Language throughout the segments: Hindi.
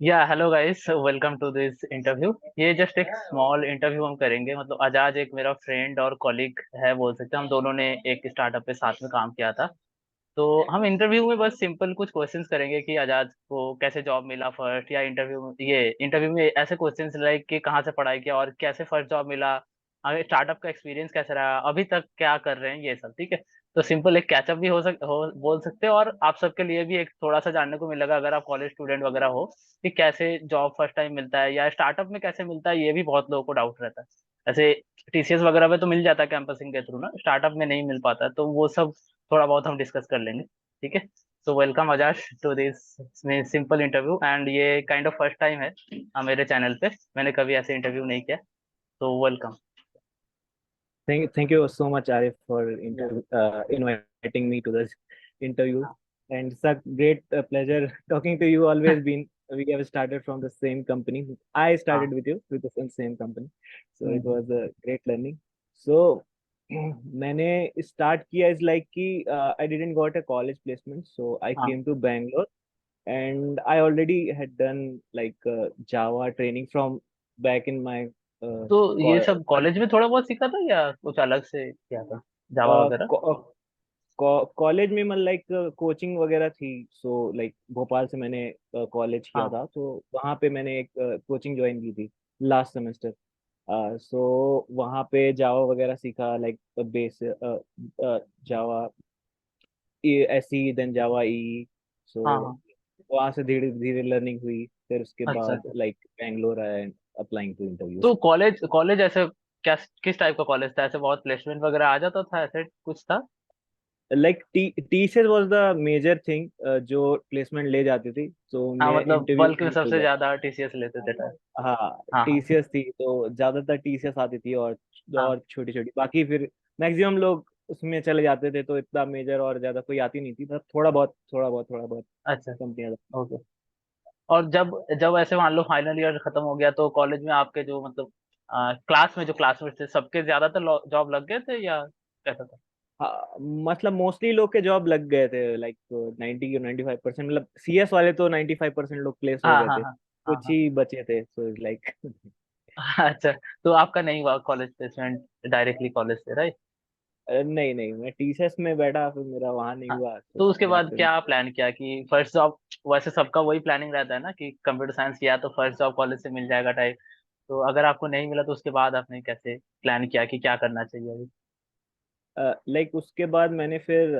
या hello guys, welcome to this interview. ये जस्ट एक स्मॉल इंटरव्यू हम करेंगे। मतलब आजाद एक मेरा फ्रेंड और कॉलीग है, बोल सकते हैं। हम दोनों ने एक स्टार्टअप पे साथ में काम किया था। तो हम इंटरव्यू में बस सिंपल कुछ क्वेश्चंस करेंगे कि आजाद को कैसे जॉब मिला फर्स्ट, या इंटरव्यू में ऐसे क्वेश्चंस लाइक कि कहाँ से पढ़ाई किया और कैसे फर्स्ट जॉब मिला, आगे स्टार्टअप का एक्सपीरियंस कैसा रहा, अभी तक क्या कर रहे हैं, ये सब। ठीक है। तो सिंपल एक कैचअप भी हो बोल सकते हैं, और आप सबके लिए भी एक थोड़ा सा जानने को मिलेगा अगर आप कॉलेज स्टूडेंट वगैरह हो, कि कैसे जॉब फर्स्ट टाइम मिलता है या स्टार्टअप में कैसे मिलता है। ये भी बहुत लोगों को डाउट रहता है। ऐसे टीसीएस वगैरह में तो मिल जाता है कैंपसिंग के थ्रू ना, स्टार्टअप में नहीं मिल पाता, तो वो सब थोड़ा बहुत हम डिस्कस कर लेंगे। ठीक है। So welcome Ajash to this simple interview, and ये काइंड ऑफ फर्स्ट टाइम है मेरे चैनल पे। मैंने कभी ऐसे इंटरव्यू नहीं किया, तो welcome. Thank you so much, Arif, for inviting me to this interview. And it's a great pleasure talking to you. Always been, we have started from the same company. I हाँ। started with you with the same company, so it hmm. was a great learning. So मैंने start किया is like कि I didn't got a college placement, so I हाँ। came to Bangalore and I already had done like Java training from back in my uh, तो ये co- सब कॉलेज में थोड़ा बहुत सीखा था या कुछ अलग से किया था, जावा वगैरह? कॉलेज में मतलब लाइक कोचिंग वगैरह थी। सो लाइक भोपाल से मैंने कॉलेज किया हाँ। था, तो वहाँ पे मैंने एक कोचिंग ज्वाइन की थी लास्ट सेमेस्टर। सो वहाँ पे जावा वगैरह सीखा, like base Java S E then Java E. So हाँ। हाँ। वहाँ से धीरे धीरे लर्निंग हुई, फिर उसके अच्छा बाद अच्छा। लाइक बैंगलोर आया एंड अप्लाइंग टू तो इंटरव्यूज। कॉलेज कॉलेज ऐसे क्या, किस टाइप का कॉलेज था? ऐसे बहुत प्लेसमेंट वगैरह आ जाता था, ऐसे कुछ था? Like TCS was the major thing जो प्लेसमेंट ले जाती थी, तो हाँ, मैं मतलब इंटरव्यू बल्क में में निकल सबसे गया। ज्यादा टीसीएस लेते थे टाइप। हाँ, हाँ हाँ। टीसीएस थी तो ज्यादातर टीसीएस आती थी, हाँ। और छोटी छोटी बाकी फिर मैक्सिमम लोग उसमें चले जाते थे, तो इतना मेजर और ज्यादा कोई आती नहीं थी, बस थोड़ा बहुत अच्छा। कंपनियां। ओके। और जब जब ऐसे मान लो फाइनल ईयर खत्म हो गया, तो कॉलेज में आपके जो मतलब क्लास में जो क्लासमेट थे, सबके ज्यादातर जॉब लग गए थे या कैसा था? हाँ, मतलब मोस्टली लोग के जॉब लग गए थे, लाइक 90 और 95%, मतलब सीएस वाले तो 95% लोग प्लेस हो हाँ गए हाँ थे, हाँ। हाँ कुछ हाँ। ही बचे थे, सो लाइक अच्छा। तो आपका नहीं हुआ कॉलेज प्लेसमेंट डायरेक्टली कॉलेज से, राइट? नहीं नहीं, मैं टीसीएस में बैठा, फिर मेरा वहां नहीं हाँ। हुआ, तो तो उसके उसके बाद बाद फिर क्या प्लान किया कि फर्स्ट जॉब? वैसे सबका वही प्लानिंग रहता है ना कि कंप्यूटर साइंस किया तो फर्स्ट जॉब कॉलेज से मिल जाएगा टाइप। तो अगर आपको नहीं मिला, तो उसके बाद आपने कैसे प्लान किया कि क्या करना चाहिए अभी? लाइक उसके बाद मैंने फिर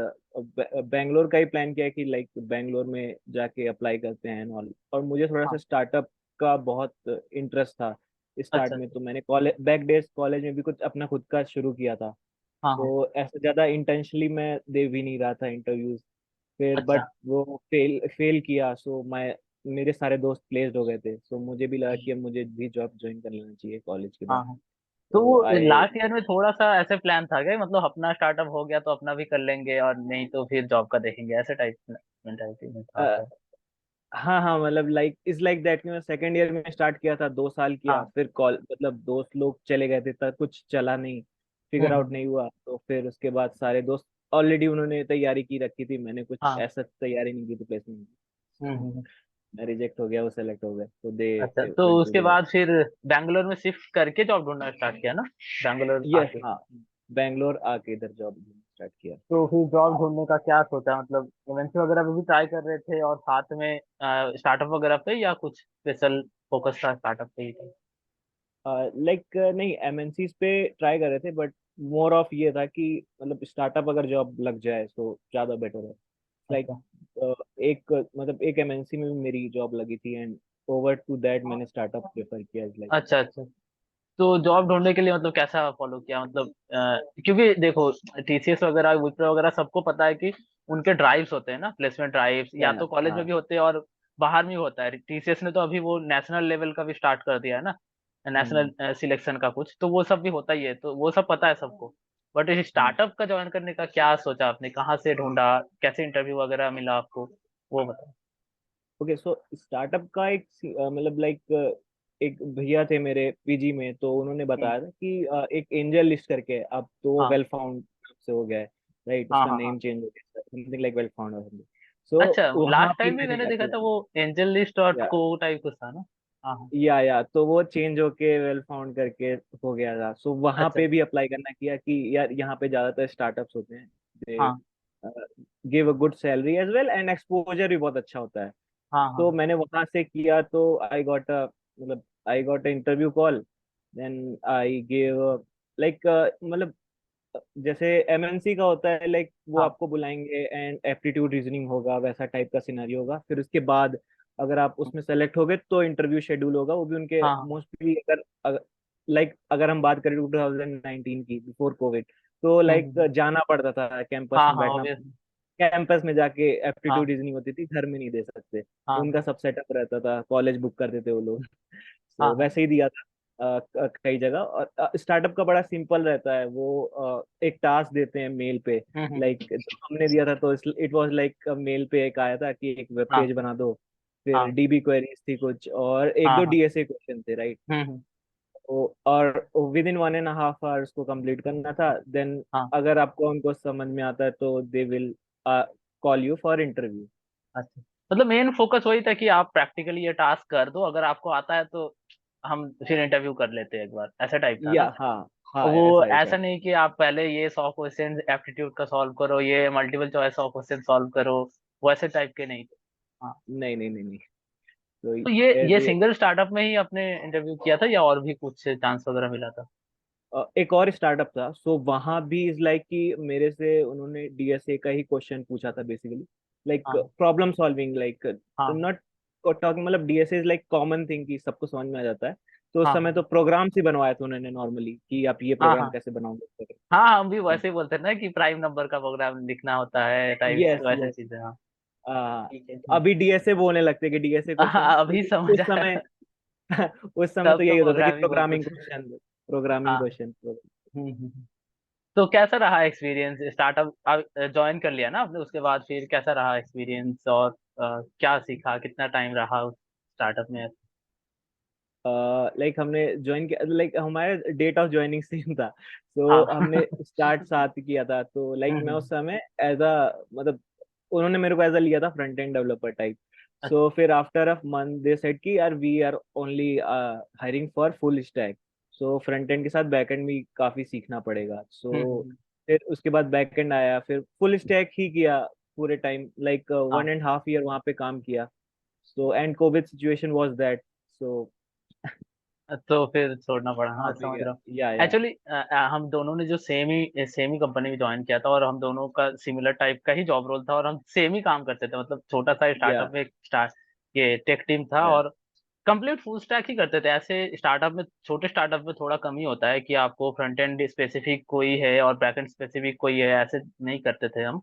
बैंगलोर का ही प्लान किया कि लाइक बैंगलोर में जाके अप्लाई करते हैं और मुझे थोड़ा सा हाँ। स्टार्टअप का बहुत इंटरेस्ट था स्टार्ट अच्छा में, अच्छा। तो मैंने कॉलेज बैक डेज कॉलेज में भी कुछ अपना खुद का शुरू किया था। हाँ हाँ। तो ऐसे ज्यादा इंटेंशनली मैं दे भी नहीं रहा था इंटरव्यूज, फिर अच्छा। बट वो फेल किया, सो मैं मेरे सारे दोस्त प्लेस्ड हो गए थे, सो मुझे भी लगा कि अब मुझे भी जॉब ज्वाइन कर लेना चाहिए कॉलेज के हाँ बाद। हाँ। तो तो वो आई लास्ट ईयर में थोड़ा सा ऐसे प्लान था क्या, मतलब अपना स्टार्टअप हो गया तो अपना भी कर लेंगे, और नहीं तो फिर जॉब का देखेंगे, ऐसे टाइप मेंटालिटी में था आपका? हाँ हाँ, मतलब लाइक इज लाइक दैट कि मैं सेकेंड ईयर में स्टार्ट किया था, 2 साल किया, हाँ। फिर कॉल मतलब दोस्त लोग चले गए थे, तब कुछ चला नहीं, फिगर आउट हम्म। नहीं हुआ, तो फिर उसके बाद सारे दोस्त ऑलरेडी उन्होंने तैयारी की रखी थी, मैंने कुछ हाँ। ऐसा तैयारी नहीं की थी प्लेसमेंट। हम्म। मैं रिजेक्ट हो गया, वो सेलेक्ट हो गए, तो दे अच्छा, तो वेंट टू उसके देयर। बाद फिर बैंगलोर में शिफ्ट करके जॉब ढूंढना स्टार्ट किया ना, बैंगलोर यस, आके? हाँ, बैंगलोर आके इधर जॉब स्टार्ट किया। तो फिर जॉब ढूंढने का क्या सोचा, मतलब एमएनसी वगैरह पे भी ट्राई कर रहे थे और साथ में स्टार्टअप वगैरह पे, या कुछ स्पेशल फोकस था स्टार्टअप पे ही था? लाइक नहीं, एमएनसीज पे ट्राई कर रहे थे, बट मोर ऑफ ये था कि मतलब स्टार्टअप अगर जॉब लग जाए तो ज़्यादा बेटर है। लाइक अच्छा एक मतलब एक एमएनसी में भी मेरी जॉब लगी थी, एंड ओवर टू दैट मैंने स्टार्टअप प्रेफर किया, लाइक। अच्छा। अच्छा। तो जॉब ढूंढने के लिए मतलब कैसा फॉलो किया, मतलब क्योंकि देखो, टीसीएस वगैरह, विप्रो वगैरह, सबको पता है कि उनके ड्राइव्स होते हैं ना, प्लेसमेंट ड्राइव्स, या या तो कॉलेज में हाँ। भी होते हैं और बाहर में भी होता है। टीसीएस ने तो अभी वो नेशनल लेवल का भी स्टार्ट कर दिया है ना, हम्म नेशनल सिलेक्शन का कुछ, तो वो सब भी होता ही है, तो वो सब पता है सबको। बट इस हम्म स्टार्टअप का ज्वाइन करने का क्या सोचा आपने, कहाँ से ढूंढा, कैसे इंटरव्यू वगैरह मिला आपको, वो बताओ। ओके, सो स्टार्टअप का एक मतलब लाइक एक भैया थे मेरे पीजी में, तो उन्होंने हम्म। बताया था कि एक एंजल लिस्ट करके है, अब तो हाँ वेल फाउंड से हो गया है, राइट, हाँ उसका हाँ। हाँ। नेम चेंज हो गया, समथिंग लाइक वेल फाउंड और something। सो अच्छा, वहां लास्ट पे टाइम भी मैंने मैंने देखा अप्लाई था वो एंजल लिस्ट डॉट किया। को टाइप कुछ था ना। हाँ हाँ। या तो वो चेंज होके वेल फाउंड करके हो गया था। सो वहां अच्छा। पे भी अप्लाई करना किया कि यार यहाँ पे ज्यादातर स्टार्टअप्स होते हैं, दे हाँ give a good salary as well and exposure भी बहुत अच्छा होता है। हाँ तो हाँ। मैंने वहां से किया तो I got a interview call. Then I give like मतलब जैसे एमएनसी का होता है, लाइक वो हाँ आपको बुलाएंगे एंड एप्टीट्यूड रीजनिंग होगा, वैसा टाइप का सिनेरियो होगा। फिर उसके बाद अगर आप उसमें सेलेक्ट हो गए तो इंटरव्यू शेड्यूल होगा, वो भी उनके हाँ मोस्टली। अगर हम बात करें 2019 की, बिफोर कोविड, तो लाइक हम्म। जाना पड़ता था कैंपस हाँ में हाँ बैठना। ऑब्वियस। कैंपस में जाके एप्टीट्यूड हाँ रीजनिंग होती थी, घर में नहीं दे सकते। तो हाँ उनका सब सेटअप रहता था, कॉलेज बुक करते थे वो लोग। हाँ तो हाँ। वैसे ही दिया था कई जगह। और स्टार्टअप का बड़ा सिंपल रहता है, वो एक टास्क देते हैं मेल पे। हम्म। लाइक जो हमने दिया था तो इट वाज लाइक मेल पे एक आया था कि एक वेब हाँ पेज बना दो। फिर हाँ डीबी क्वेरीज थी कुछ, और एक हाँ दो हाँ। डीएसए क्वेश्चन थे, राइट। हम्म। और विद इन 1.5 आवर्स को कंप्लीट करना था। देन हाँ। अगर आपको उनको समझ में आता है तो they will call you for interview. अच्छा, मतलब मेन फोकस वही था कि आप प्रैक्टिकली ये टास्क कर दो, अगर आपको आता है तो हम फिर इंटरव्यू कर लेते हैं एक बार, ऐसा टाइप था ना। या हाँ, हाँ वो ऐसा ही था। ऐसा नहीं कि आप पहले ये 100 क्वेश्चन एप्टीट्यूड का सॉल्व करो, ये मल्टीपल चॉइस 100 क्वेश्चन सॉल्व करो, वैसे टाइप के नहीं थे। हाँ। नहीं नहीं नहीं नहीं। तो तो ये ऐसे सिंगल स्टार्टअप में ही आपने इंटरव्यू किया था या और भी कुछ चांस वगैरह मिला था? एक और स्टार्टअप था, सो वहां भी इज लाइक कि मेरे से उन्होंने डीएसए का ही क्वेश्चन पूछा था बेसिकली। लाइक हाँ प्रॉब्लम सॉल्विंग, लाइक हाँ नॉट टॉकिंग, मतलब DSA is like common thing कि सबको समझ में आ जाता है। तो उस हाँ समय हाँ तो प्रोग्राम्स ही बनवाए थे उन्होंने नॉर्मली, कि आप ये हाँ प्रोग्राम हाँ कैसे बनाओगे। हाँ। हम भी वैसे ही बोलते हैं ना कि प्राइम नंबर का प्रोग्राम लिखना होता है टाइप यस वैसे यस। चीजें। हाँ ठीक है। अभी डीएसए बोलने लगते कि डीएसए क्वेश्चन, अभी लेकिन समझ उस आया। समय उस समय तब तो तो यही होता था कि प्रोग्रामिंग बोलते प्रोग्रामिंग थे। क्वेश्चन, प्रोग्रामिंग हाँ। क्वेश्चन। तो कैसा रहा एक्सपीरियंस? स्टार्टअप ज्वाइन कर लिया ना आपने, उसके बाद फिर कैसा रहा एक्सपीरियंस, और क्या सीखा, कितना टाइम रहा उस स्टार्टअप में? लाइक हमने ज्वाइन किया, लाइक हमारे डेट ऑफ ज्वाइनिंग सेम था। तो हाँ हमने स्टार्ट साथ किया था। तो लाइक मैं हम्म। उस समय एज अ, मतलब उन्होंने मेरे को एज अ लिया था फ्रंट एंड डेवलपर टाइप। अच्छा। सो फिर after a month they said कि यार we are only hiring for full stack. So front end के साथ बैक एंड भी काफी सीखना पड़ेगा। सो हम्म। फिर उसके बाद बैक एंड आया, फिर फुल स्टैक ही किया पूरे टाइम, लाइक हाँ 1.5 ईयर वहाँ पे काम किया। So and COVID situation was that. So तो फिर छोड़ना पड़ा, हाँ वहाँ पे समझ गया। रहा हूँ। या एक्चुअली हम दोनों ने जो सेम ही कंपनी में ज्वाइन किया था, और हम दोनों का सिमिलर टाइप का ही जॉब रोल था, और हम सेम ही काम करते थे, मतलब छोटा सा या स्टार्टअप में एक स्टार्ट ये टेक टीम था, या और कंप्लीट फुल स्टैक ही करते थे। ऐसे स्टार्टअप में, छोटे स्टार्टअप में थोड़ा कम ही होता है कि आपको फ्रंट एंड स्पेसिफिक कोई है और बैक एंड स्पेसिफिक कोई है, ऐसे नहीं करते थे हम।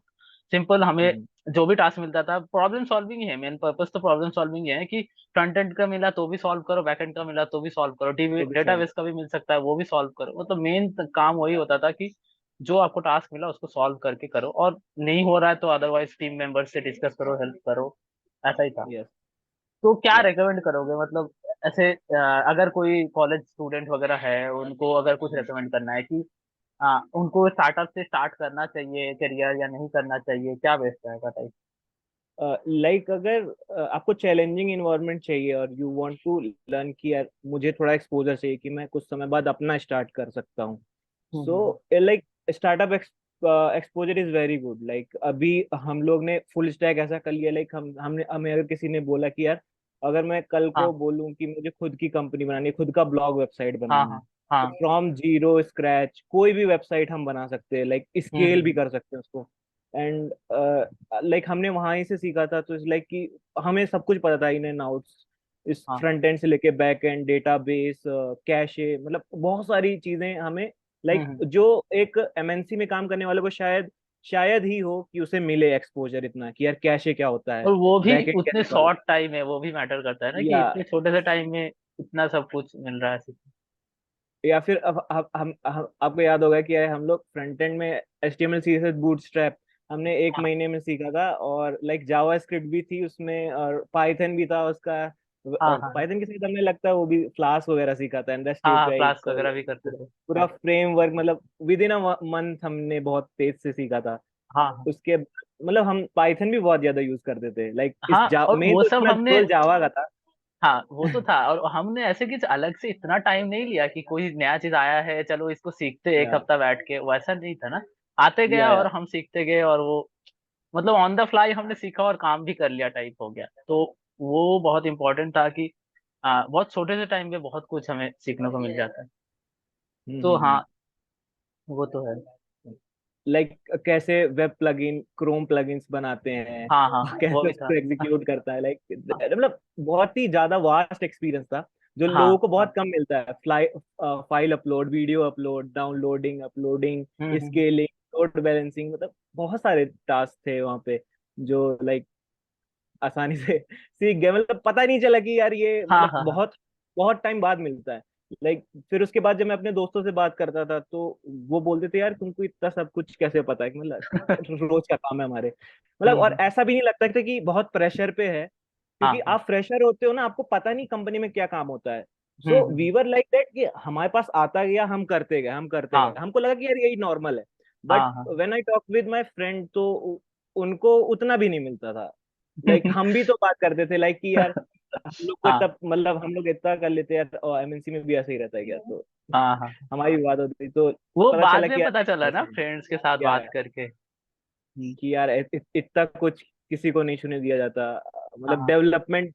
सिंपल, हमें हम्म, जो भी टास्क मिलता था प्रॉब्लम सॉल्विंग ही है, मेन पर्पस तो प्रॉब्लम सॉल्विंग ही है कि फ्रंट एंड का मिला तो भी सॉल्व करो, बैक एंड का मिला तो भी सॉल्व करो, तो भी सॉल्व। डेटाबेस का भी मिल सकता है वो भी सॉल्व करो। मतलब मेन काम वही होता था कि जो आपको टास्क मिला उसको सॉल्व करके करो, और नहीं हो रहा है तो अदरवाइज टीम मेंबर से डिस्कस करो, हेल्प करो, ऐसा ही था। यस। तो क्या या रेकमेंड करोगे, मतलब ऐसे अगर कोई कॉलेज स्टूडेंट वगैरह है, उनको अगर कुछ रेकमेंड करना है कि उनको स्टार्टअप से स्टार्ट करना चाहिए करियर या नहीं करना चाहिए, क्या बेस्ट रहेगा टाइप? लाइक अगर आपको चैलेंजिंग इन्वायरमेंट चाहिए और यू वांट टू लर्न कि यार मुझे थोड़ा एक्सपोजर चाहिए कि मैं कुछ समय बाद अपना स्टार्ट कर सकता हूँ। So hmm. Like startup exposure is very good. Like अभी हम लोग ने फुल स्टैक ऐसा कर लिया, लाइक हमने हमें अगर किसी ने बोला कि यार अगर मैं कल को हाँ बोलूं कि मुझे खुद की कंपनी बनानी है, खुद का ब्लॉग वेबसाइट हाँ बनाना है, हाँ तो हाँ। फ्रॉम जीरो स्क्रैच कोई भी वेबसाइट हम बना सकते हैं, लाइक स्केल भी हम्म। कर सकते हैं उसको। एंड लाइक हमने वहां ही से सीखा था, तो लाइक कि हमें सब कुछ पता था इन एंड आउट्स, इस हाँ। फ्रंट एंड से लेके बैक एंड, डेटाबेस, कैशे, मतलब बहुत सारी चीजें हमें, लाइक हम्म। जो एक एमएनसी में काम करने वाले को शायद शायद ही हो कि उसे मिले एक्सपोजर इतना कि यार कैशे क्या होता है, और वो भी बैक एंड उतने कैसे करो। शॉर्ट टाइम है, वो भी मैटर करता है ना कि या इतने छोटे से टाइम में इतना सब कुछ मिल रहा है सीखने। या फिर अब हम आपको याद होगा कि हम लोग फ्रंट एंड में HTML CSS बूटस्ट्रैप हमने एक हाँ महीने में सीखा था, और लाइक जावा स्क्रिप्ट भी थी उसमें, और पाइथन भी था उसका। हाँ हाँ पाइथन के साथ हमें लगता है वो भी फ्लास्क वगैरह सीखा था, एंड हाँ स्टेट हाँ, का क्लास एक वगैरह भी करते पूरा थे। पूरा हाँ फ्रेमवर्क, मतलब विद इन अ मंथ हमने बहुत तेज से सीखा था। हाँ हाँ। उसके मतलब हम पाइथन भी बहुत ज्यादा यूज करते थे, लाइक हाँ, और मेन वो तो सब इसमें हमने, रोल जावा का था। हाँ वो तो था, और हमने ऐसे कुछ अलग से इतना टाइम नहीं लिया कि कोई नया चीज आया है चलो इसको सीखते एक या हफ्ता बैठ के, वैसा नहीं था ना। आते गया या और हम सीखते गए, और वो मतलब ऑन द फ्लाई हमने सीखा और काम भी कर लिया टाइप हो गया। तो वो बहुत इंपॉर्टेंट था कि बहुत छोटे से टाइम पे बहुत कुछ हमें सीखने को मिल जाता है। तो हाँ, वो तो है। लाइक कैसे वेब प्लगइन, क्रोम प्लगइन्स बनाते हैं, हाँ हाँ, और वो कैसे भी था। उसको एग्जीक्यूट करता है, लाइक मतलब बहुत ही ज्यादा वास्ट एक्सपीरियंस था, जो लोगों हाँ को बहुत हाँ। कम मिलता है। File upload, video upload, downloading, uploading, hmm. Scaling, load balancing, मतलब बहुत सारे टास्क थे वहाँ पे जो लाइक आसानी से सीख गए। मतलब पता नहीं चला कि यार ये हाँ मतलब हाँ हाँ। बहुत बहुत टाइम बाद मिलता है। लाइक फिर उसके बाद जब मैं अपने दोस्तों से बात करता था तो वो बोलते थे यार तुमको इतना सब कुछ कैसे पता है, कि मतलब रोज का काम है हमारे। मतलब और हम्म। ऐसा भी नहीं लगता था कि बहुत प्रेशर पे है, हाँ क्योंकि हाँ। आप फ्रेशर होते हो ना, आपको पता नहीं कंपनी में क्या काम होता है। हम्म सो हम्म, वी वर लाइक दैट कि हमारे पास आता गया, हम करते गए, हम करते गए, हाँ हमको लगा कि यार यही नॉर्मल है। बट हाँ हाँ। When I talk with my friend तो उनको उतना भी नहीं मिलता था। लाइक हम भी तो बात करते थे लाइक कि यार हम लोग को हाँ इतना, मतलब हम लोग इतना कर लेते हैं यार, और एमएनसी में भी ऐसे ही रहता है क्या, तो हाँ हाँ। हमारी भी बात होती तो वो पता चला बाद में कि यार पता चला ना ऐसा है फ्रेंड्स के साथ क्या बात है, करके। कि यार इतना कुछ किसी को नहीं सुने दिया जाता। मतलब हाँ डेवलपमेंट,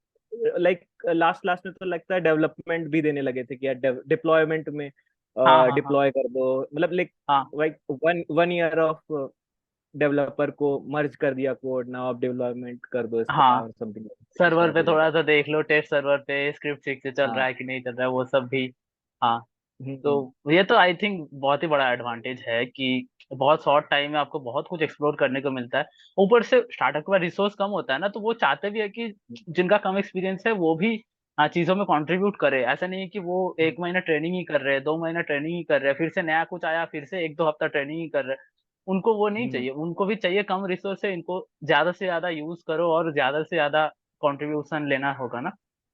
लाइक लास्ट लास्ट में तो लगता है डेवलपमेंट भी देने लगे थे कि यार डिप्लॉयमेंट में हाँ हाँ हाँ डिप्लॉय कर दो, मतलब लाइक हाँ like one one year of developer को मर्ज कर दिया कोड, नाउ आप डेवलपमेंट कर दो इसका, हाँ। और समथिंग सर्वर स्टार्ट पे हो थोड़ा जाता सा देख लो, टेस्ट सर्वर पे स्क्रिप्ट ठीक से चल है। रहा हाँ। है कि नहीं चल रहा है, वो सब भी। हाँ। तो हम्म ये तो आई थिंक बहुत ही बड़ा एडवांटेज है कि बहुत शॉर्ट टाइम में आपको बहुत कुछ एक्सप्लोर करने को मिलता है। ऊपर से स्टार्टअप के बाद रिसोर्स कम होता है ना, तो वो चाहते भी है कि जिनका कम एक्सपीरियंस है वो भी चीजों में कंट्रीब्यूट करे। ऐसा नहीं है कि वो हम्म, एक महीना ट्रेनिंग ही कर रहे हैं, 2 महीना ट्रेनिंग ही कर रहे हैं, फिर से नया कुछ आया फिर से 1-2 हफ्ता ट्रेनिंग ही कर रहे हैं। उनको वो नहीं हम्म, चाहिए, उनको भी चाहिए कम रिसोर्स है, इनको ज्यादा से ज्यादा यूज करो और ज्यादा से ज्यादा कंट्रीब्यूशन लेना होगा ना।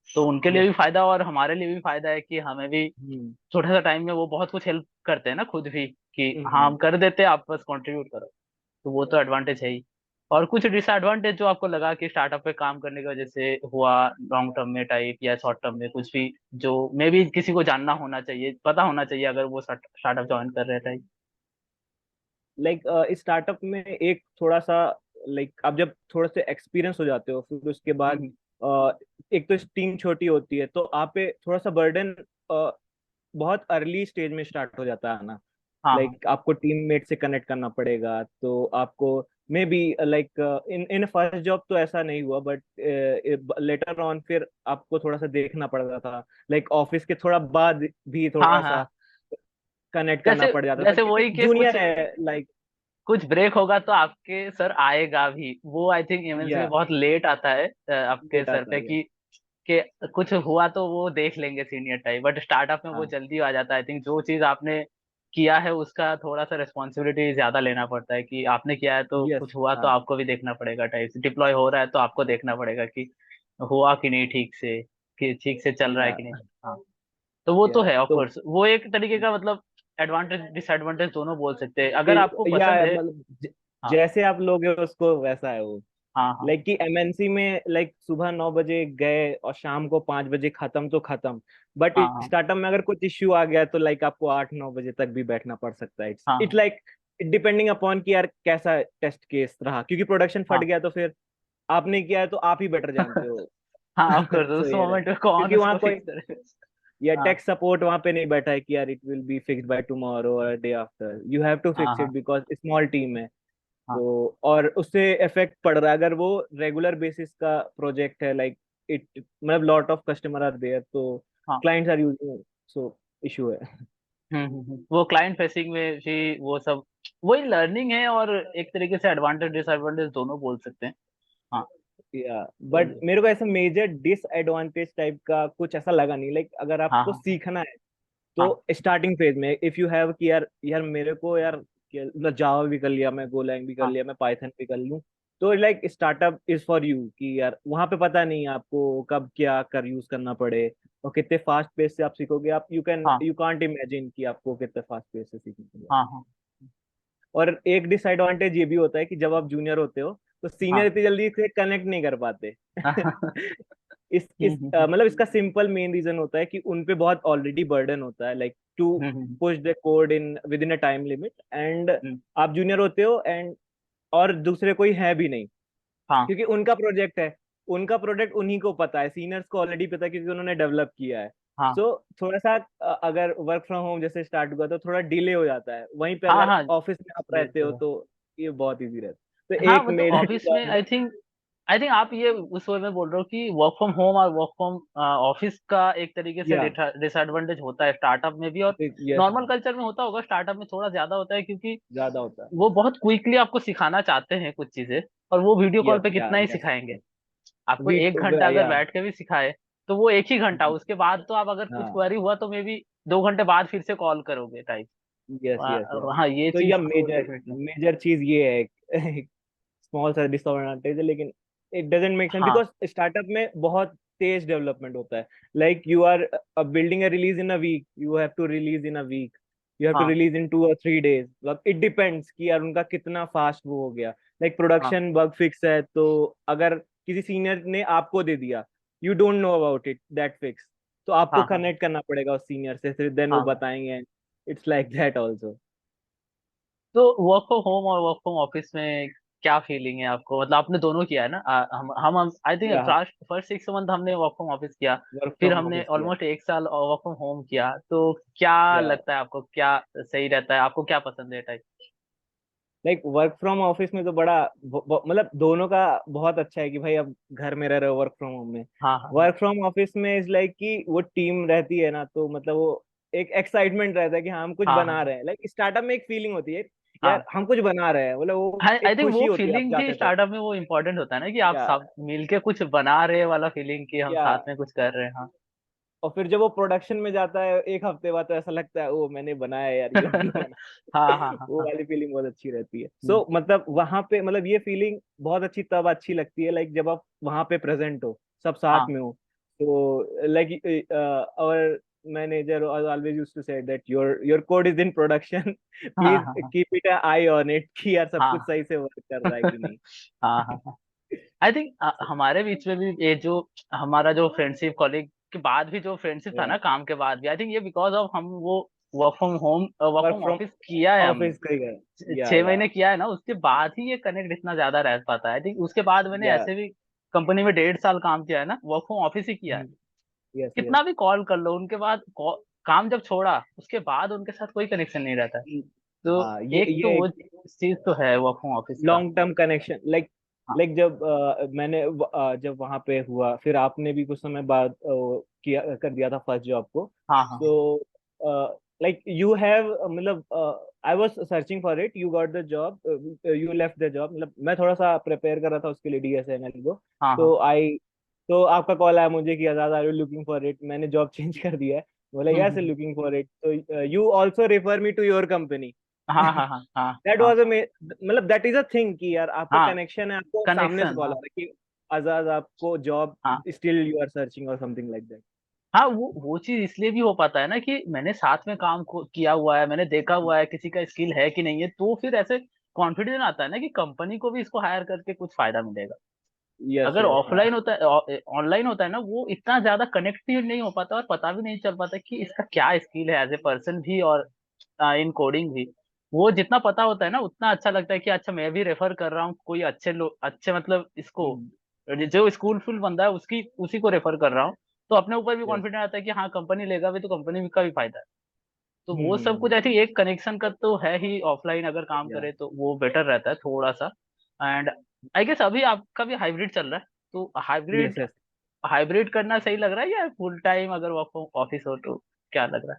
तो उनके लिए यस। भी फायदा और हमारे लिए भी फायदा है कि हमें भी हम्म छोटा सा टाइम में वो बहुत कुछ हेल्प करते हैं ना खुद भी, कि हाँ हम्म। हम कर देते हैं आप बस कंट्रीब्यूट करो। तो वो तो एडवांटेज है ही। और कुछ डिसएडवांटेज जो आपको लगा कि स्टार्टअप पे काम करने की वजह से हुआ, लॉन्ग टर्म में टाइप या शॉर्ट टर्म में कुछ भी, जो मे भी किसी को जानना होना चाहिए, पता होना चाहिए अगर वो स्टार्टअप ज्वाइन कर रहे हैं टाइप। लाइक स्टार्टअप में एक थोड़ा सा, लाइक आप जब थोड़ा से एक्सपीरियंस हो जाते हो फिर उसके बाद हम्म। एक तो टीम छोटी होती है तो आप पे थोड़ा सा बर्डन बहुत अर्ली स्टेज में स्टार्ट हो जाता है ना। हाँ हाँ लाइक आपको टीममेट से कनेक्ट करना पड़ेगा, तो आपको may be like in in first job तो ऐसा नहीं हुआ, बट लेटर ऑन फिर आपको थोड़ा सा देखना पड़ रहा था, लाइक ऑफिस के थोड़ा बाद भी हाँ थोड़ा सा हाँ। कनेक्ट करना जैसे पड़ जाता था, जैसे क्योंकि वही के कुछ जूनियर है लाइक। कुछ ब्रेक होगा तो आपके सर आएगा भी, वो आई थिंक एमएनसी या में बहुत लेट आता है आपके लेट सर आता पे, है, यस। कि कुछ हुआ तो वो देख लेंगे सीनियर टाइप, बट स्टार्टअप में वो हाँ। जल्दी आ जाता है। आई थिंक जो चीज आपने किया है उसका थोड़ा सा रिस्पॉन्सिबिलिटी ज्यादा लेना पड़ता है, कि आपने किया है तो यस। कुछ हुआ तो हाँ। आपको भी देखना पड़ेगा टाइप से, डिप्लॉय हो रहा है तो आपको देखना पड़ेगा कि हुआ कि नहीं ठीक से, कि ठीक से चल रहा है या कि नहीं। हाँ। तो वो तो या है ऑफ तो कोर्स, वो एक तरीके का मतलब एडवांटेज डिसएडवांटेज दोनों बोल सकते हैं अगर आपको या पसंद है। मतलब हाँ जैसे आप लोग हैं उसको वैसा है वो। हाँ हाँ लाइक कि एमएनसी में लाइक सुबह 9 बजे गए और शाम को 5 बजे खत्म तो खत्म। बट हाँ हाँ स्टार्टअप में अगर कुछ इश्यू आ गया तो लाइक आपको 8-9 बजे तक भी बैठना पड़ सकता है। इट्स हाँ इट हाँ लाइक डिपेंडिंग अपॉन कि यार कैसा टेस्ट केस रहा, क्योंकि प्रोडक्शन फट हाँ गया तो फिर आपने किया है तो आप ही बेटर जानते हो। हाँ ऑफ कोर्स सो उस ये मोमेंट में क्योंकि कौन वहां उसको कोई फिक्स करे। या हाँ टेक सपोर्ट वहां पे नहीं बैठा है कि यार it will be fixed by tomorrow और day after, you have to हाँ फिक्स इट हाँ बिकॉज स्मॉल टीम है। हाँ तो और उससे इफेक्ट पड़ रहा है अगर वो रेगुलर बेसिस का प्रोजेक्ट है, लाइक इट मतलब lot of customer are there, तो हाँ। Clients are using, so issue है। वो क्लाइंट फेसिंग में भी वो सब वही लर्निंग है, और एक तरीके से एडवांटेज डिसएडवांटेज दोनों बोल सकते हैं। हाँ। या तो बट मेरे को ऐसा मेजर डिसएडवांटेज टाइप का कुछ ऐसा लगा नहीं। लाइक अगर हाँ आपको हाँ सीखना है तो हाँ स्टार्टिंग फेज में इफ यू हैव कि यार यार मेरे को यार मतलब जावा भी कर लिया, मैं गोलैंग भी कर हाँ लिया, मैं पाइथन भी कर लूँ, तो like startup is for you. कि यार वहां पे पता नहीं आपको कब क्या कर यूज करना पड़े और कितने फास्ट पेस से आप सीखोगे। आप यू हाँ कांट इमेजिन कि आपको कितने फास्ट पेस से सीखना पड़ेगा। हाँ हाँ। और एक डिसएडवांटेज ये भी होता है कि जब आप जूनियर होते हो तो सीनियर हाँ। इतनी जल्दी से कनेक्ट नहीं कर पाते। हम्म। मतलब इसका सिंपल मेन रीजन होता है कि उन पे बहुत ऑलरेडी बर्डन होता है, like to hmm. Push the code in within a time limit, and hmm. आप जूनियर होते हो एंड और दूसरे कोई है भी नहीं, हाँ क्योंकि उनका प्रोजेक्ट है, उनका प्रोडक्ट उन्हीं को पता है, सीनियर्स को ऑलरेडी पता है क्योंकि उन्होंने डेवलप किया है। हाँ सो थोड़ा सा अगर वर्क फ्रॉम होम जैसे स्टार्ट हुआ तो थोड़ा डिले हो जाता है, वहीं पे हाँ अगर हाँ। ऑफिस में आप ये रहते हो तो है। तो ये बहुत इजी रहता है। तो हाँ एक मतलब मेजर ऑफिस में आई थिंक आप ये उस वे में बोल रहे हो कि वर्क फ्रॉम होम और वर्क फ्रॉम ऑफिस का एक तरीके से या डिसएडवांटेज होता है स्टार्टअप में भी, और यस, नॉर्मल कल्चर में होता होगा, स्टार्टअप में थोड़ा ज्यादा होता है क्योंकि ज्यादा होता है। वो बहुत क्विकली आपको सिखाना चाहते हैं कुछ चीजें, और वो वीडियो कॉल यस, पे या कितना ही यस, सिखाएंगे। आपको वी 1 घंटा अगर या बैठ के भी सिखाए तो वो 1 ही घंटा, उसके बाद तो आप अगर कुछ हाँ, क्वेरी हुआ तो मे बी 2 घंटे बाद फिर से कॉल करोगे टाइप। Yes yes yes. हाँ ये तो चीज यह तो मेजर डेफिनेटली। मेजर चीज ये है, एक स्मॉल सा डिसएडवांटेज है, लेकिन इट डजंट मेक सेंस हाँ बिकॉज स्टार्टअप में बहुत तेज डेवलपमेंट होता है। Like you are building a release in a week, you have to release in a week, you have to हाँ रिलीज इन 2 और 3 days, मतलब इट डिपेंड्स कि यार उनका कितना फास्ट वो हो गया। लाइक हाँ प्रोडक्शन बग फिक्स है तो अगर किसी सीनियर ने आपको दे दिया, you don't know about it that fix, तो आपको हाँ हाँ कनेक्ट करना पड़ेगा उस सीनियर से, फिर देन वो हाँ। बताएंगे। It's like that also. तो वर्क फ्रॉम होम और वर्क फ्रॉम ऑफिस में क्या फीलिंग है आपको, मतलब आपने दोनों किया है ना? हम आई थिंक या फर्स्ट फर्स्ट 6 मंथ हमने वर्क फ्रॉम ऑफिस किया, वर्क फिर फ्रॉम हमने ऑफिस किया। ऑलमोस्ट 1 साल वर्क फ्रॉम होम किया, तो क्या या लगता है आपको, क्या सही रहता है, आपको क्या पसंद है type? Like work from office में तो बड़ा मतलब दोनों का बहुत अच्छा है कि भाई अब घर में रह रहे हो वर्क फ्रॉम होम में। हाँ हाँ हाँ वर्क फ्रॉम ऑफिस में इज लाइक कि वो टीम रहती है ना, तो मतलब वो एक एक्साइटमेंट रहता है कि हाँ हम कुछ हाँ बना हाँ रहे हैं। लाइक स्टार्टअप में एक फीलिंग होती है यार हाँ। हम कुछ बना रहे हैं, मतलब वो आई एक थिंक खुशी वो होती है आप फीलिंग भी जाते थे। स्टार्टअप में वो इम्पोर्टेंट होता है ना, कि आप या सब मिलके कुछ बना रहे वाला फीलिंग, कि हम या साथ में कुछ कर रहे हैं। हाँ और फिर जब वो प्रोडक्शन में जाता है एक हफ्ते बाद तो ऐसा लगता है ओ मैंने बनाया है यार, ये मैंने हाँ बनाया। हाँ हाँ वो हाँ। वाली फीलिंग बहुत अच्छी रहती है। हम्म। सो मतलब वहां पे मतलब ये फीलिंग बहुत अच्छी तब अच्छी लगती है लाइक जब आप वहां पे प्रेजेंट हो, सब साथ हाँ में हो। तो like our manager always used to say that your code is in production, हाँ please हाँ keep it an eye on it कि यार सब हाँ कुछ सही से वर्क कर रहा है कि नहीं। हाँ हाँ हाँ। आई थिंक हमारे बीच में भी ये जो हमारा जो फ्रेंडशिप, कॉलेज के बाद भी जो फ्रेंडशिप था या ना, काम के बाद भी, आई थिंक ये बिकॉज ऑफ हम वो work from home work work from from office किया है हमने। ऑफिस का ही है। या 6 महीने किया है ना, उसके बाद ही ये कनेक्ट इतना ज्यादा रह पाता है। आई थिंक उसके बाद मैंने या ऐसे भी कंपनी में 1.5 साल काम किया है ना, वर्क फ्रॉम ऑफिस ही किया है। Yes yes. कितना भी कॉल कर लो उनके बाद, काम जब छोड़ा उसके बाद उनके साथ कोई कनेक्शन नहीं रहता है। तो हाँ एक तो ये वो चीज तो है वर्क फ्रॉम ऑफिस का। लॉन्ग टर्म कनेक्शन, लाइक हाँ लाइक जब मैंने जब वहां पे हुआ फिर आपने भी कुछ समय बाद किया कर दिया था फर्स्ट जॉब को। हाँ हाँ सो लाइक यू हैव मतलब I was searching for it, you got the job, you left the job, मतलब मैं थोड़ा सा प्रिपेयर कर रहा था उसके लिए डीएसएमएल को। हाँ हाँ। तो आई तो आपका कॉल आया मुझे कि Azad are you looking for it, मैंने जॉब चेंज कर दिया है। बोला yes hmm. Looking for it, तो you also refer me to your company. हाँ हाँ हाँ हाँ दैट हाँ वाज अ मतलब दैट इज अ थिंग कि यार आपका हाँ। कनेक्शन है, आपको सामने से कनेक्शन, कॉल आ हाँ रहा है कि आजाद आपको जॉब हाँ स्टिल यू आर सर्चिंग और समथिंग लाइक दैट। हाँ। वो चीज इसलिए भी हो पाता है ना कि मैंने साथ में काम किया हुआ है, मैंने देखा हुआ है किसी का स्किल है कि नहीं है, तो फिर ऐसे कॉन्फिडेंस आता है ना कि कंपनी को भी इसको हायर करके कुछ फायदा मिलेगा। यस अगर यस हाँ। ऑफलाइन होता है, ऑनलाइन होता है ना, वो इतना ज्यादा कनेक्टिव नहीं हो पाता और पता भी नहीं चल पाता कि इसका क्या स्किल है एज ए पर्सन भी, और इन कोडिंग भी। वो जितना पता होता है ना उतना अच्छा लगता है कि अच्छा मैं भी रेफर कर रहा हूँ कोई अच्छे लोग, अच्छे मतलब इसको, जो स्कूलफुल बंदा है उसकी उसी को रेफर कर रहा हूँ, तो अपने ऊपर भी यस। कॉन्फिडेंस आता है कि हाँ कंपनी लेगा भी तो कंपनी का भी फायदा है। तो वो सब कुछ आई थिंक एक कनेक्शन का तो है ही, ऑफलाइन अगर काम या करे तो वो बेटर रहता है थोड़ा सा। एंड आई गेस अभी आपका भी हाइब्रिड चल रहा है, तो यस हाइब्रिड यस। हाइब्रिड करना सही लग रहा है या फुल टाइम अगर वर्क फ्रॉम ऑफिस हो तो क्या लग रहा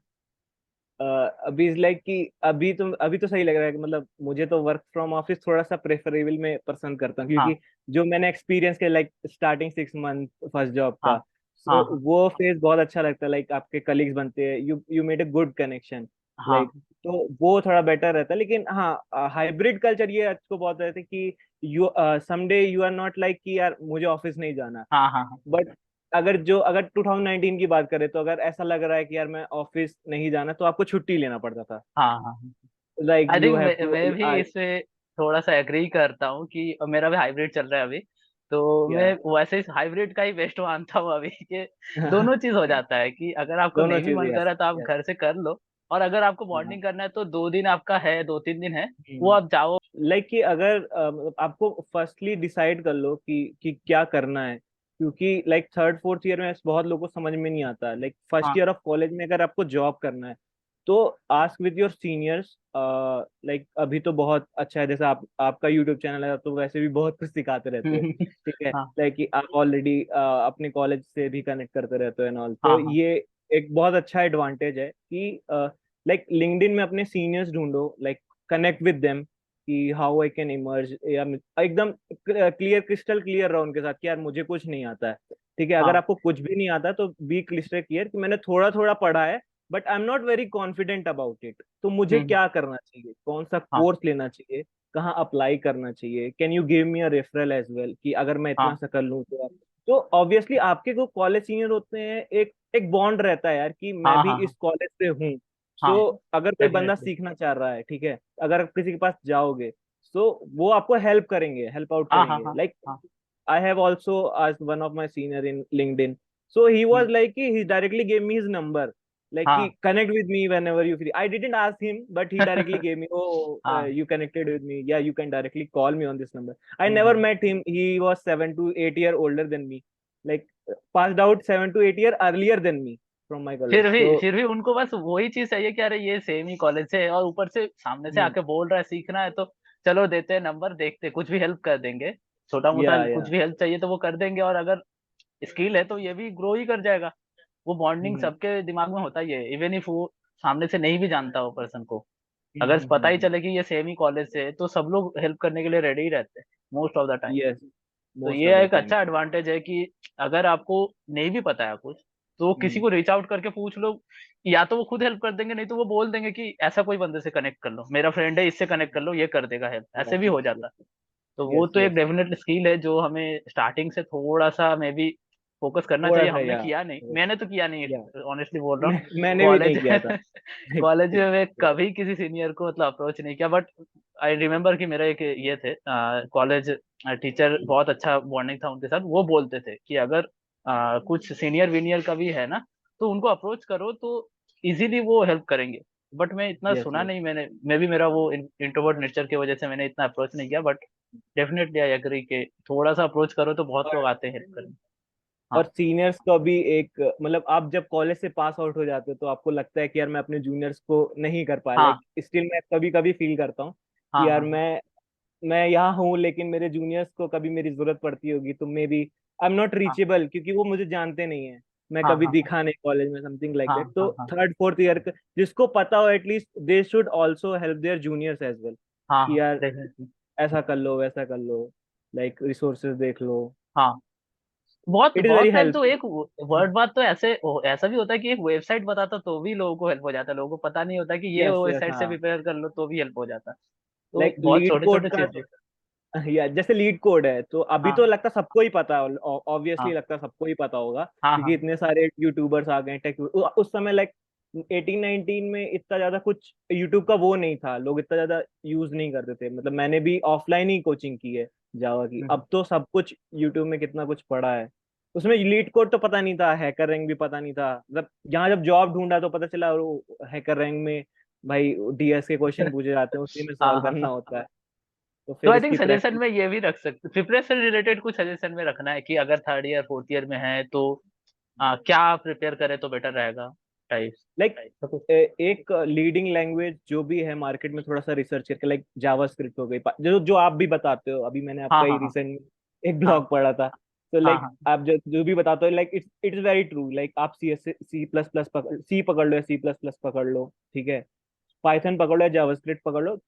अभी लाइक कि अभी तो सही लग रहा है कि मतलब मुझे तो वर्क फ्रॉम ऑफिस थोड़ा सा प्रेफरेबल में पसंद करता हूँ, है? हाँ क्योंकि जो मैंने एक्सपीरियंस किया like starting 6 month first job हाँ का, हाँ सो वो फेज बहुत अच्छा लगता है, लाइक आपके कलीग्स बनते हैं, you made a good connection हाँ लाइक, तो वो थोड़ा बेटर रहता है। लेकिन हाँ हाइब्रिड कल्चर ये अच्छो बहुत रहता है कि you someday you are not like कि यार मुझे ऑफिस नहीं जाना, हाँ हाँ हाँ बट अगर 2019 की बात करें तो अगर ऐसा लग रहा है कि यार मैं ऑफिस नहीं जाना तो आपको छुट्टी लेना पड़ता था। हाँ हाँ हाँ। Like I you think have to मैं भी इसमें थोड़ा सा एग्री करता हूँ कि मेरा भी हाइब्रिड चल रहा है अभी। तो या मैं वैसे इस हाइब्रिड का ही बेस्ट मानता हूँ अभी कि दोनों चीज हो जाता है कि अगर आपको दोनों नहीं भी चीज, मन कर यस रहा तो आप यस। घर से कर लो। और अगर आपको हाँ। बॉन्डिंग करना है तो 2 दिन आपका है, 2-3 दिन है, वो आप जाओ। लाइक कि अगर मतलब आपको फर्स्टली डिसाइड कर लो कि क्या करना है, क्योंकि लाइक थर्ड फोर्थ ईयर में बहुत लोगों को समझ में नहीं आता। लाइक फर्स्ट हाँ ईयर ऑफ कॉलेज में अगर आपको जॉब करना है तो ask with your seniors. Like अभी तो बहुत अच्छा है, जैसे आपका यूट्यूब चैनल है तो वैसे भी बहुत कुछ सिखाते रहते हो, ठीक है। हाँ लाइक कि आप ऑलरेडी अपने कॉलेज से भी कनेक्ट करते रहते हो एंड ऑल, तो हाँ हाँ ये एक बहुत अच्छा एडवांटेज है कि लाइक लिंक्डइन में अपने सीनियर्स ढूंढो, लाइक कनेक्ट विद देम कि हाउ आई कैन इमर्ज, या एकदम क्लियर, क्रिस्टल क्लियर रहो उनके साथ कि यार मुझे कुछ नहीं आता है, ठीक है। अगर हाँ आपको कुछ भी नहीं आता तो बी क्रिस्टल क्लियर कि मैंने थोड़ा थोड़ा पढ़ा है but I am not very confident about it, तो मुझे हम्म, क्या करना चाहिए, कौन सा हाँ कोर्स लेना चाहिए, कहाँ अप्लाई करना चाहिए, can you give me a referral as well कि अगर मैं इतना हाँ सा कर लूँ तो आप। तो ऑब्वियसली आपके जो कॉलेज सीनियर होते हैं, एक एक बॉन्ड रहता है यार कि मैं हाँ भी हाँ इस हाँ कॉलेज से हूँ। हाँ सो अगर कोई बंदा डेफिनेटली। सीखना चाह रहा है, ठीक है, अगर आप किसी के पास जाओगे सो वो आपको हेल्प करेंगे, हेल्प आउट हाँ हाँ करेंगे। हाँ लाइक हाँ I have also asked one of my senior in LinkedIn. So he was hmm, like, he directly gave me his number. Like, he हाँ connect with me whenever you free. I didn't ask him, but he directly gave me, oh, हाँ you connected with me. Yeah, you can directly call me on this number. I never hmm. met him. He was 7 to 8 year older than me. Like, passed out 7 to 8 year earlier than me from my college. So, फिर भी उनको बस वही चीज चाहिए कि अरे ये सेम ही कॉलेज से है और ऊपर से सामने से hmm, आके बोल रहा है सीखना है तो चलो देते हैं नंबर, देखते हैं, कुछ भी हेल्प कर देंगे। छोटा मोटा yeah, कुछ yeah. भी हेल्प चाहिए तो वो कर देंगे, और अगर स्किल है तो ये भी ग्रो ही कर जाएगा। वो बॉन्डिंग Hmm, सबके दिमाग में होता ही है, इवन इफ वो सामने से नहीं भी जानता हो पर्सन को। hmm, अगर hmm, पता hmm, ही hmm. चले कि ये सेम ही कॉलेज से है तो सब लोग हेल्प करने के लिए रेडी ही रहते हैं most of the time. Yes, तो most of ये the एक time. अच्छा एडवांटेज है कि अगर आपको नहीं भी पता है कुछ तो किसी Hmm. को रीच आउट करके पूछ लो। या तो वो खुद हेल्प कर देंगे, नहीं तो वो बोल देंगे कि ऐसा कोई बंदे से कनेक्ट कर लो, मेरा फ्रेंड है इससे कनेक्ट कर लो, ये कर देगा हेल्प, ऐसे Yes, भी हो yes, जाता yes, है। तो वो yes, तो एक yes. डेफिनेट स्किल है जो हमें स्टार्टिंग से थोड़ा सा मे बी फोकस करना थोड़ा चाहिए। सा, हमने या किया नहीं, मैंने तो किया नहीं, ऑनेस्टली बोल रहा हूँ। मैंने भी कॉलेज नहीं किया था। कॉलेज में मैं कभी किसी सीनियर को मतलब अप्रोच नहीं किया, बट आई रिमेम्बर कि मेरा एक ये थे कॉलेज टीचर, बहुत अच्छा बॉन्डिंग था उनके साथ। वो बोलते थे कि अगर कुछ सीनियर वीनियर का भी है ना तो उनको अप्रोच करो तो इजीली वो हेल्प करेंगे। बट मैं इतना यस सुना यस। नहीं, मैंने मे बी मेरा वो इंट्रोवर्ट नेचर की वजह से मैंने इतना अप्रोच नहीं किया। बट डेफिनेटली आई एग्री के थोड़ा सा अप्रोच करो तो बहुत लोग और आते हैं हेल्प करने। और हाँ सीनियर्स का भी एक, मतलब आप जब कॉलेज से पास आउट हो जाते हो तो आपको लगता है कि यार मैं अपने जूनियर्स को नहीं कर पाया। हाँ लाइक स्टिल मैं कभी कभी फील करता हूँ कि हाँ यार हाँ मैं यहाँ हूँ लेकिन मेरे जूनियर्स को कभी मेरी जरूरत पड़ती होगी तो maybe I am not हाँ रीचेबल, क्योंकि वो मुझे जानते नहीं है, मैं हाँ कभी हाँ दिखा नहीं कॉलेज में, समथिंग लाइक हाँ दैट। तो हाँ हाँ थर्ड फोर्थ ईयर जिसको पता हो at least they should also help their juniors as well हाँ कि हाँ यार डेफिनेटली। ऐसा कर लो वैसा कर लो, लाइक रिसोर्सेज देख लो। हाँ बहुत इट इज बहुत वेरी टाइम तो हेल्पफुल। एक वर्ड बात तो ऐसे ऐसा भी होता है कि एक वेबसाइट बताता तो भी लोगों को हेल्प हो जाता है, लोगों को पता नहीं होता कि ये यस यस, वेबसाइट से हाँ। प्रिपेयर कर लो तो भी हेल्प हो जाता है। तो लाइक बहुत लीड छोटे कोड छोटे का, चीजें। या जैसे लीड कोड है तो अभी तो हाँ लगता सबको ही पता है, ऑब्वियसली हाँ लगता सबको ही पता होगा हाँ क्योंकि हाँ इतने सारे यूट्यूबर्स आ गए टेक। उस समय लाइक 18 19 में इतना ज्यादा कुछ यूट्यूब का वो नहीं था, लोग इतना ज्यादा यूज नहीं करते थे। मतलब मैंने भी ऑफलाइन ही कोचिंग की है जावा की। हम्म, अब तो सब कुछ यूट्यूब में कितना कुछ पड़ा है। उसमें लीड कोड तो पता नहीं था, हैकर रैंक भी पता नहीं था। मतलब यहाँ जब जॉब ढूंढा तो पता चला वो हैकर रैंक में भाई डीएस के क्वेश्चन पूछे जाते हैं, उसी में हाँ सॉल्व हाँ करना हाँ होता है। तो तो फिर आई थिंक इसकी सजेशन प्रैक्टिस। में ये भी रख सकते, प्रिपरेशन रिलेटेड कुछ सजेशन में रखना है कि अगर थर्ड ईयर फोर्थ ईयर में है तो क्या प्रिपेयर करे तो बेटर रहेगा टाइप्स। लाइक एक लीडिंग लैंग्वेज जो भी है मार्केट में, थोड़ा सा रिसर्च करके, लाइक जावास्क्रिप्ट हो गई, जो जो आप भी बताते हो, अभी मैंने हाँ आपका ही हाँ हाँ रिसेंट एक हाँ ब्लॉग पढ़ा था। तो हाँ लाइक हाँ आप जो जो भी बताते हो, like it's it's very true. Like आप सी प्लस प्लस सी पकड़ लो या सी प्लस प्लस पकड़ लो, ठीक है, पाइथन पकड़ लो या जावास्क्रिप्ट पकड़ लो।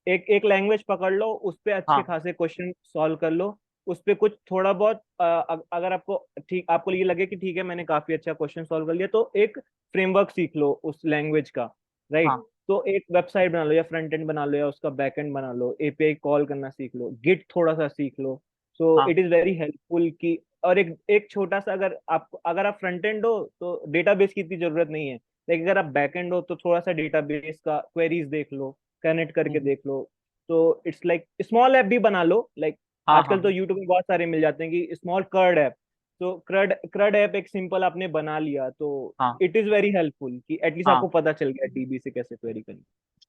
एक एक लैंग्वेज पकड़ लो, उस पे अच्छे हाँ खासे क्वेश्चन सॉल्व कर लो। उस पे कुछ थोड़ा बहुत अगर आपको ठीक, आपको ये लगे कि ठीक है मैंने काफी अच्छा क्वेश्चन सॉल्व कर लिया, तो एक फ्रेमवर्क सीख लो उस लैंग्वेज का, राइट। हाँ तो एक वेबसाइट बना लो या फ्रंट एंड बना लो या उसका बैक एंड बना लो, एपीआई कॉल करना सीख लो, गिट थोड़ा सा सीख लो। सो हाँ इट इज वेरी हेल्पफुल कि, और एक एक छोटा सा, अगर आप फ्रंट एंड हो तो डेटाबेस की इतनी जरूरत नहीं है, लेकिन अगर आप बैक एंड हो तो थोड़ा सा डेटाबेस का क्वेरीज देख लो, कनेक्ट करके हम्म, देख लो। तो इट्स लाइक स्मॉल ऐप भी बना लो, लाइक हाँ हाँ आजकल तो यूट्यूब में बहुत सारे मिल जाते हैं कि स्मॉल कर्ड ऐप। तो क्रड ऐप एक सिंपल आपने बना लिया तो हाँ इट इज वेरी हेल्पफुल कि एटलीस्ट हाँ। आपको पता चल गया डीबी से कैसे क्वेरी करनी।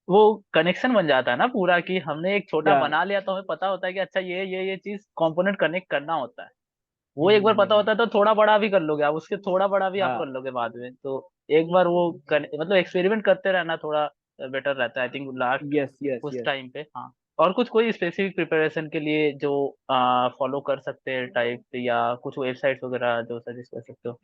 वो कनेक्शन बन जाता है ना पूरा, कि हमने एक छोटा या बना लिया तो हमें पता होता है कि अच्छा ये चीज कंपोनेंट कनेक्ट करना होता है। वो एक बार पता होता है तो थोड़ा बड़ा भी कर लोगे आप, उसके थोड़ा बड़ा भी आप कर हाँ। लोगे बाद में। तो एक बार वो मतलब एक्सपेरिमेंट करते रहना थोड़ा बेटर रहता है I think last yes yes उस यस। टाइम पे। हाँ। और कुछ कोई स्पेसिफिक प्रिपरेशन के लिए जो फॉलो कर सकते हैं टाइप, या कुछ वेबसाइट्स वगैरह जो सजेस्ट कर सकते हो?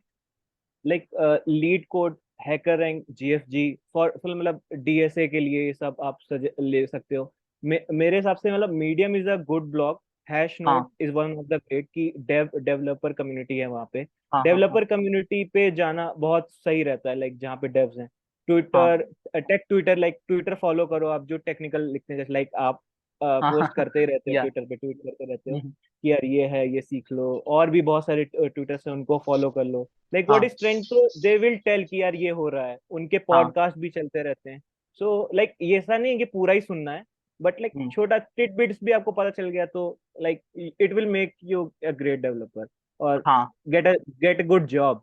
Like leet code, hacker rank, GFG for मतलब डीएसए के लिए ये सब आप ले सकते हो। मेरे हिसाब से मतलब medium is a good blog. Hash हाँ node is one of the great की डेवलपर कम्युनिटी है वहाँ पे। हाँ हाँ हाँ डेवलपर कम्युनिटी पे जाना बहुत सही रहता है, लाइक जहाँ पे डेव्स हैं। हाँ Twitter, tech Twitter, like Twitter follow करो आप जो टेक्निकल लिखते हैं, जैसे लाइक आप हाँ हाँ पोस्ट करते ही रहते हो या ट्विटर पे, ट्वीट करते रहते हो कि यार ये है, ये सीख लो। और भी बहुत सारे ट्विटर से उनको फॉलो कर लो। लाइक व्हाट हाँ इज ट्रेंड, तो दे विल टेल कि यार ये हो रहा है। उनके हाँ। पॉडकास्ट भी चलते रहते हैं। सो लाइक ये ऐसा नहीं है कि पूरा ही सुनना है, बट लाइक हम्म, छोटा टिट बिट्स भी आपको पता चल गया तो like it will make you a great developer और हाँ गेट अ गुड जॉब।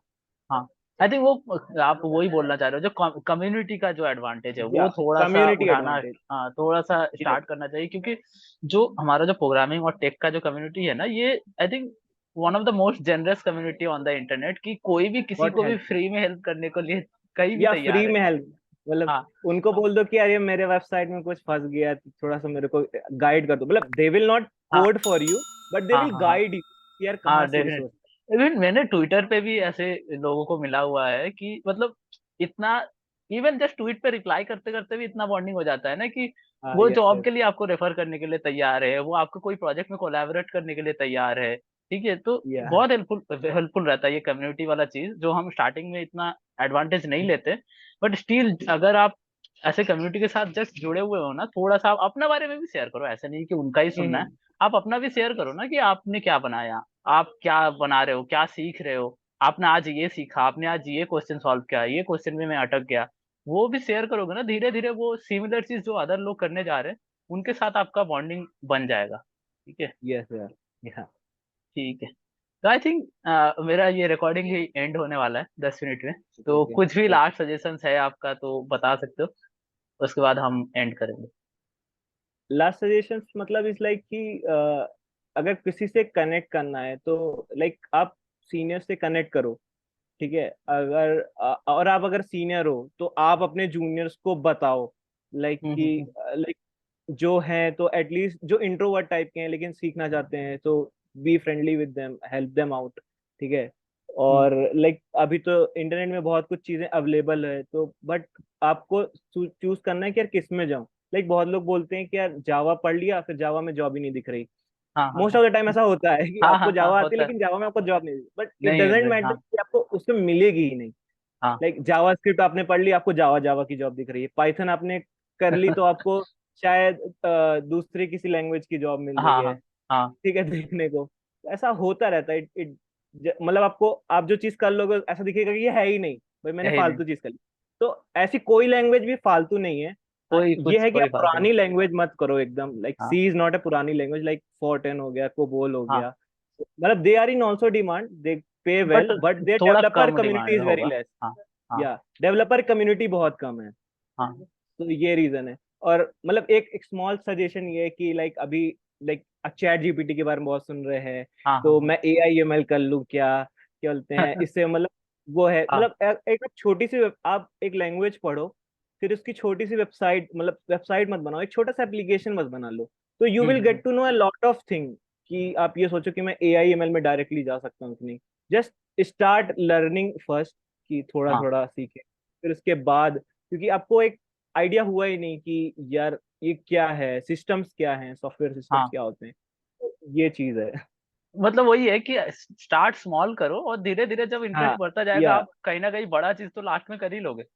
हाँ। आई थिंक वो आप वही बोलना चाह रहे हो, जो कम्युनिटी का जो एडवांटेज है या वो थोड़ा सा कम्युनिटी उठाना, एडवांटेज। थोड़ा सा यस स्टार्ट करना चाहिए, क्योंकि जो हमारा जो प्रोग्रामिंग और टेक का जो कम्युनिटी है ना, ये I think one of the most generous community on the internet, की कोई भी किसी बहुत को भी हेल्पफुल। फ्री में हेल्प करने को लिए कहीं भी या फ्री तैयार है। में हेल्प, मतलब हाँ उनको बोल दो कि यार ये मेरे वेबसाइट में कुछ फंस गया तो थोड़ा सा मेरे को गाइड कर दो। मतलब दे विल नॉट हाँ code for you, but they हाँ विल हाँ हाँ गाइड यू यार हाँ कहाँ से डेफिनेट। रिसोर्स। इवन मैंने ट्विटर पे भी ऐसे लोगों को मिला हुआ है कि मतलब इतना, इवन जस्ट ट्वीट पे रिप्लाई करते करते भी इतना बॉन्डिंग हो जाता है ना, कि हाँ वो यस जॉब यस। के लिए आपको रेफर करने के लिए तैयार है, वो आपको कोई प्रोजेक्ट में कोलैबोरेट करने के लिए तैयार है। ठीक है, तो या बहुत हेल्पफुल हेल्पफुल रहता है ये कम्युनिटी वाला चीज, जो हम स्टार्टिंग में इतना एडवांटेज नहीं लेते। बट स्टिल अगर आप ऐसे कम्युनिटी के साथ जस्ट जुड़े हुए हो ना, थोड़ा सा आप अपना बारे में भी शेयर करो, ऐसा नहीं कि उनका ही सुनना है। हम्म। आप अपना भी शेयर करो ना, कि आपने क्या बनाया, आप क्या बना रहे हो, क्या सीख रहे हो, आपने आज ये सीखा, आपने आज ये क्वेश्चन सॉल्व किया, ये क्वेश्चन में मैं अटक गया। वो भी शेयर करोगे ना, धीरे धीरे वो सिमिलर चीज जो अदर लोग करने जा रहे हैं उनके साथ आपका बॉन्डिंग बन जाएगा। ठीक है। यस यार। या ठीक है। तो आई थिंक मेरा ये रिकॉर्डिंग ही एंड होने वाला है 10 मिनट में। तो ओके कुछ भी ओके। लास्ट सजेशंस है आपका तो बता सकते हो, उसके बाद हम एंड करेंगे। लास्ट सजेशंस मतलब इस लाइक कि अगर किसी से कनेक्ट करना है तो लाइक आप सीनियर से कनेक्ट करो। ठीक है, अगर और आप अगर सीनियर हो तो आप अपने जूनियर्स को बताओ, लाइक हम्म कि हम्म लाइक जो हैं तो एटलीस्ट जो इंट्रोवर्ट टाइप के हैं लेकिन सीखना चाहते हैं तो be friendly with them, help them out. ठीक है। हम्म, और लाइक अभी तो इंटरनेट में बहुत कुछ चीजें अवेलेबल है तो बट आपको चूज करना है कि यार किस में जाऊं। लाइक बहुत लोग बोलते हैं कि यार जावा पढ़ लिया फिर जावा में जॉब ही नहीं दिख रही। हाँ हाँ मोस्ट हाँ ऑफ द टाइम ऐसा होता है कि हाँ हाँ आपको हाँ जावा आती है होता है। लेकिन जावा में आपको जॉब नहीं मिलती, बट इट नहीं डजेंट नहीं, मैटर हाँ कि आपको उसमें मिलेगी ही नहीं। हाँ लाइक जावा स्क्रिप्ट आपने पढ़ ली, आपको जावा जावा की जॉब दिख रही है। पाइथन आपने कर ली तो आपको शायद दूसरी किसी लैंग्वेज की जॉब मिल रही हाँ है। हाँ हाँ। ठीक है देखने को ऐसा होता रहता है। मतलब आपको आप जो चीज कर लोगे ऐसा दिखेगा कि ये है ही नहीं, भाई मैंने यही नहीं, फालतू चीज कर ली। तो ऐसी कोई लैंग्वेज भी फालतू नहीं है। कोई ये कुछ है कि कोई आप फालतू नहीं। पुरानी लैंग्वेज मत करो एकदम। लाइक हाँ सी इज नॉट ए पुरानी लैंग्वेज, लाइक फोर्टेन हो गया, कोबोल हो हाँ। गया। मतलब they are in also demand, they pay but well, but there थोड़ा डेवलपर कम कम्युनिटी डिमांड इज में वेरी होगा। लेस। हाँ हाँ या डेवलपर कम्युनिटी बहुत कम है। हाँ तो ये रीजन है। और मतलब एक स्मॉल सजेशन ये है कि लाइक अभी लाइक चैट जीपीटी के बारे में बहुत सुन रहे हैं। हाँ हाँ तो मैं ए आई एम एल कर लूँ क्या, क्या बोलते हैं हाँ इससे, मतलब वो है हाँ मतलब एक छोटी सी आप एक लैंग्वेज पढ़ो, फिर उसकी छोटी सी वेबसाइट, मतलब वेबसाइट मत बनाओ, एक छोटा सा एप्लीकेशन मत बना लो। तो you will hmm, get to know a lot of thing कि आप ये सोचो कि मैं ए आई एम एल में डायरेक्टली जा सकता हूँ कि नहीं। जस्ट स्टार्ट लर्निंग फर्स्ट, कि थोड़ा हाँ थोड़ा सीखे, फिर उसके बाद, क्योंकि आपको एक आइडिया हुआ ही नहीं कि यार ये क्या है, सिस्टम्स क्या हैं, सॉफ्टवेयर सिस्टम्स हाँ। क्या होते हैं। तो ये चीज है। मतलब वही है कि स्टार्ट स्मॉल करो, और धीरे धीरे जब हाँ इंटरेस्ट बढ़ता जाएगा या आप कहीं ना कहीं बड़ा चीज तो लास्ट में कर ही लोगे। यस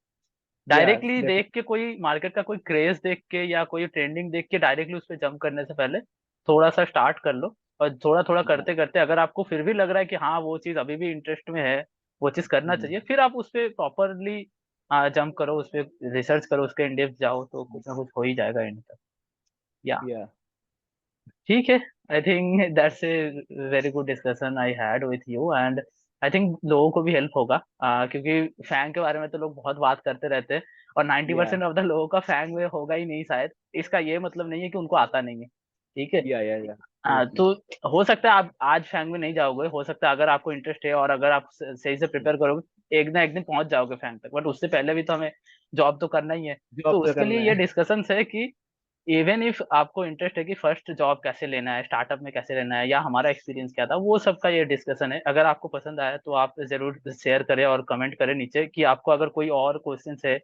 डायरेक्टली देख के, कोई मार्केट का कोई क्रेज देख के या कोई ट्रेंडिंग देख के डायरेक्टली उस पर जंप करने से पहले थोड़ा सा स्टार्ट कर लो। और थोड़ा थोड़ा करते करते अगर आपको फिर भी लग रहा है कि हाँ वो चीज अभी भी इंटरेस्ट में है, वो चीज करना चाहिए, फिर आप उस पर प्रॉपरली जंप करो उस पर, रिसर्च करो उसके, इन डेप्थ जाओ तो कुछ ना कुछ हो ही जाएगा एंड तक। या या ठीक है। I think that's a very good discussion I had with you, and I think लोगों को भी हेल्प होगा, क्योंकि फैंग के बारे में तो लोग बहुत बात करते रहते हैं, और नाइन्टी या परसेंट ऑफ द लोगों का फैंग में होगा ही नहीं शायद। इसका ये मतलब नहीं है कि उनको आता नहीं है। ठीक है। या ऑब्वियसली। तो हो सकता है आप आज फैंग में नहीं जाओगे, हो सकता है अगर आपको इंटरेस्ट है और अगर आप सही से प्रिपेयर करोगे एक ना एक दिन पहुंच जाओगे फैंग तक, बट उससे पहले भी तो हमें जॉब तो करना ही है। जॉब तो तो उसके लिए करना ये है। डिस्कशन है कि इवन इफ आपको इंटरेस्ट है कि फर्स्ट जॉब कैसे लेना है, स्टार्टअप में कैसे लेना है, या हमारा एक्सपीरियंस क्या था, वो सब का ये डिस्कशन है। अगर आपको पसंद आया तो आप जरूर शेयर करें और कमेंट करें नीचे कि आपको अगर कोई और क्वेश्चन है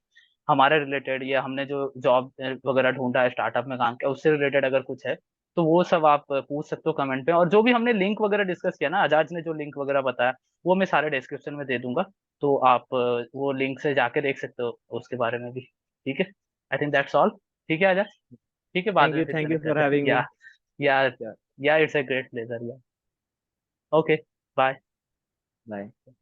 हमारे रिलेटेड, या हमने जो जॉब वगैरह ढूंढा है स्टार्टअप में काम किया उससे रिलेटेड अगर कुछ है, तो वो सब आप पूछ सकते हो कमेंट पे। और जो भी हमने लिंक वगैरह डिस्कस किया ना, आजाज ने जो लिंक वगैरह बताया, वो मैं सारे डिस्क्रिप्शन में दे दूंगा। तो आप वो लिंक से जाके देख सकते हो उसके बारे में भी। ठीक है। I think that's all. ठीक है आजाज। ठीक है, बाद में फिर थैंक यू कनेक्ट फॉर करते हैं। Having me. या या या इट्स अ ग्रेट प्लेजर। या ओके। बाय। बाय।